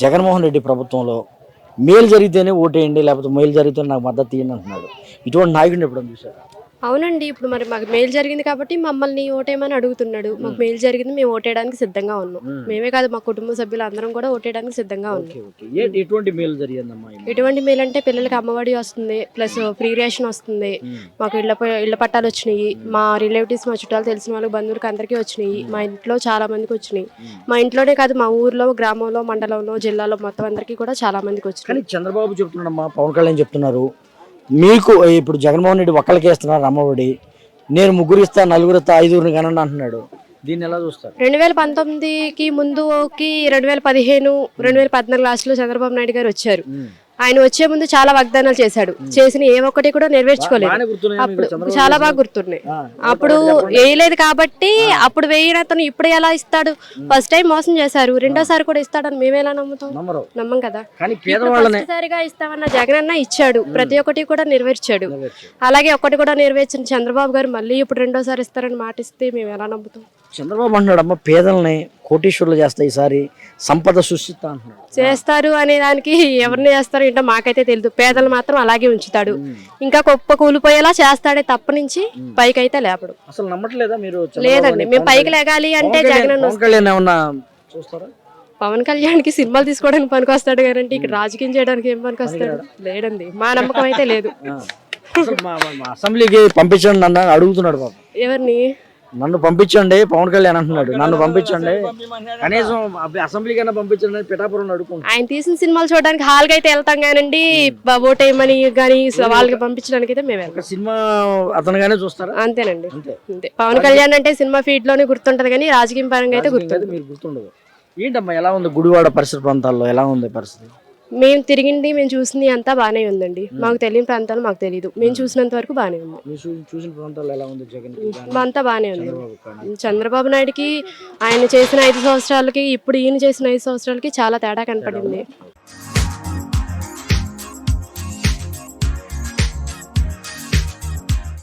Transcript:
జగన్మోహన్ రెడ్డి ప్రభుత్వంలో మేలు జరిగితేనే ఓటేయండి, లేకపోతే మేలు జరిగితే నాకు మద్దతు ఇవ్వండి అంటున్నాడు. ఇటువంటి నాయకుడిని ఎప్పుడైనా చూశారు? అవునండి. ఇప్పుడు మరి మాకు మేలు జరిగింది కాబట్టి మమ్మల్ని ఓటేయమని అడుగుతున్నాడు. మాకు మేలు జరిగింది, మేము ఓటేయడానికి సిద్ధంగా ఉన్నాం. మేమే కాదు, మా కుటుంబ సభ్యులు అందరం కూడా ఓటేయడానికి సిద్ధంగా ఉన్నాం. ఎటువంటి మేలు జరిగిందమ్మా? ఎటువంటి మేలు అంటే పిల్లలకి అమ్మఒడి వస్తుంది, ప్లస్ ఫ్రీ రేషన్ వస్తుంది, మాకు ఇళ్ల పట్టాలు వచ్చినాయి, మా రిలేటివ్స్, మా చుట్టాలు, తెలిసిన వాళ్ళకి, బంధువులకి అందరికీ వచ్చినాయి, మా ఇంట్లో చాలా మందికి వచ్చినాయి. మా ఇంట్లోనే కాదు, మా ఊర్లో, గ్రామంలో, మండలంలో, జిల్లాలో మొత్తం అందరికీ కూడా చాలా మందికి వచ్చినాయి. కానీ చంద్రబాబు చెప్తున్నాడమ్మా, పవన్ కళ్యాణ్ చెప్తున్నారు, మీకు ఇప్పుడు జగన్మోహన్ రెడ్డి ఒక్కరికి వేస్తున్నారు అమ్మఒడి, నేను ముగ్గురు ఇస్తా, నలుగురు ఇస్తా, ఐదుగురిని కనండి అంటున్నాడు. దీన్ని ఎలా చూస్తారు? 2019కి ముందుకి 2015, 2014 లాస్ట్లో చంద్రబాబు నాయుడు గారు వచ్చారు. ఆయన వచ్చే ముందు చాలా వాగ్దానాలు చేశాడు, చేసిన ఏ ఒక్కటి కూడా నెరవేర్చుకోలేదు. అప్పుడు చాలా బాగా గుర్తున్నాయి. అప్పుడు వేయలేదు కాబట్టి అప్పుడు వేయని అతను ఇప్పుడు ఎలా ఇస్తాడు? ఫస్ట్ టైం మోసం చేశారు, రెండోసారి కూడా ఇస్తాడని మేము ఎలా నమ్ముతాం? నమ్మం కదా. ఫస్ట్సారిగా ఇస్తామన్న జగన్ అన్న ఇచ్చాడు, ప్రతి ఒక్కటి కూడా నెరవేర్చాడు. అలాగే ఒక్కటి కూడా నెరవేర్చిన చంద్రబాబు గారు మళ్ళీ ఇప్పుడు రెండోసారి ఇస్తారని మాటిస్తే మేము ఎలా నమ్ముతాం? చంద్రబాబు అంటున్నాడు, అమ్మ పేదల్ని కోటీశ్వరులు చేస్తా, ఈసారి సంపద సృష్టిస్తా అంటున్నాడు. చేస్తారు అనే దానికి ఎవరిని చేస్తారు ఏంటో మాకైతే తెలియదు. పేదలు మాత్రం అలాగే ఉంచుతాడు, ఇంకా గొప్ప కూలిపోయేలా చేస్తాడే తప్ప నుంచి పైకి అయితే లేపడు. అసలు నమ్మట్లేదా మీరు? లేదండి, మేము పైకి లేగాలి అంటే జగన్ పవన్ కళ్యాణ్ కి సినిమాలు తీసుకోవడానికి పనికొస్తాడు కానీ ఇక్కడ రాజకీయం చేయడానికి ఏం పనికొస్తాడు? లేదండి, మా నమ్మకం అయితే లేదు. అసెంబ్లీకి పంపించండి అన్న అడుగుతున్నాడు బాబు. ఎవరిని? నన్ను పంపించండి, పవన్ కళ్యాణ్ అంటున్నాడు, నన్ను పంపించండి, కనీసం అసెంబ్లీకైనా పంపించండి పిఠాపురం అడుగుకుంటాను. ఆయన తీసిన సినిమాలు చూడడానికి హాల్కి అయితే వెళ్తాం కానండి, ఓటేయమని కానీ వాళ్ళకి పంపించడానికి అయితే మేము వెళ్తాం. సినిమా అతనుగానే చూస్తారా? అంతేనండి, అంతే. పవన్ కళ్యాణ్ అంటే సినిమా ఫీడ్ లోనే గుర్తుంటది కానీ రాజకీయ పరంగా అయితే గుర్తుండదు. ఏంటమ్మా, ఎలా ఉంది గుడివాడ పరిసర ప్రాంతాల్లో, ఎలా ఉంది పరిస్థితి? మేము తిరిగింది, మేము చూసింది అంతా బాగానే ఉందండి. మాకు తెలియని ప్రాంతాలు మాకు తెలియదు, మేము చూసినంత వరకు బాగానే ఉంది. చూసిన ప్రాంతాల్లో ఎలా ఉంది? జగన్ అంతా బాగానే ఉంది. చంద్రబాబు నాయుడుకి ఆయన చేసిన 5 సంవత్సరాలకి ఇప్పుడు ఈయన చేసిన 5 సంవత్సరాలకి చాలా తేడా కనపడింది.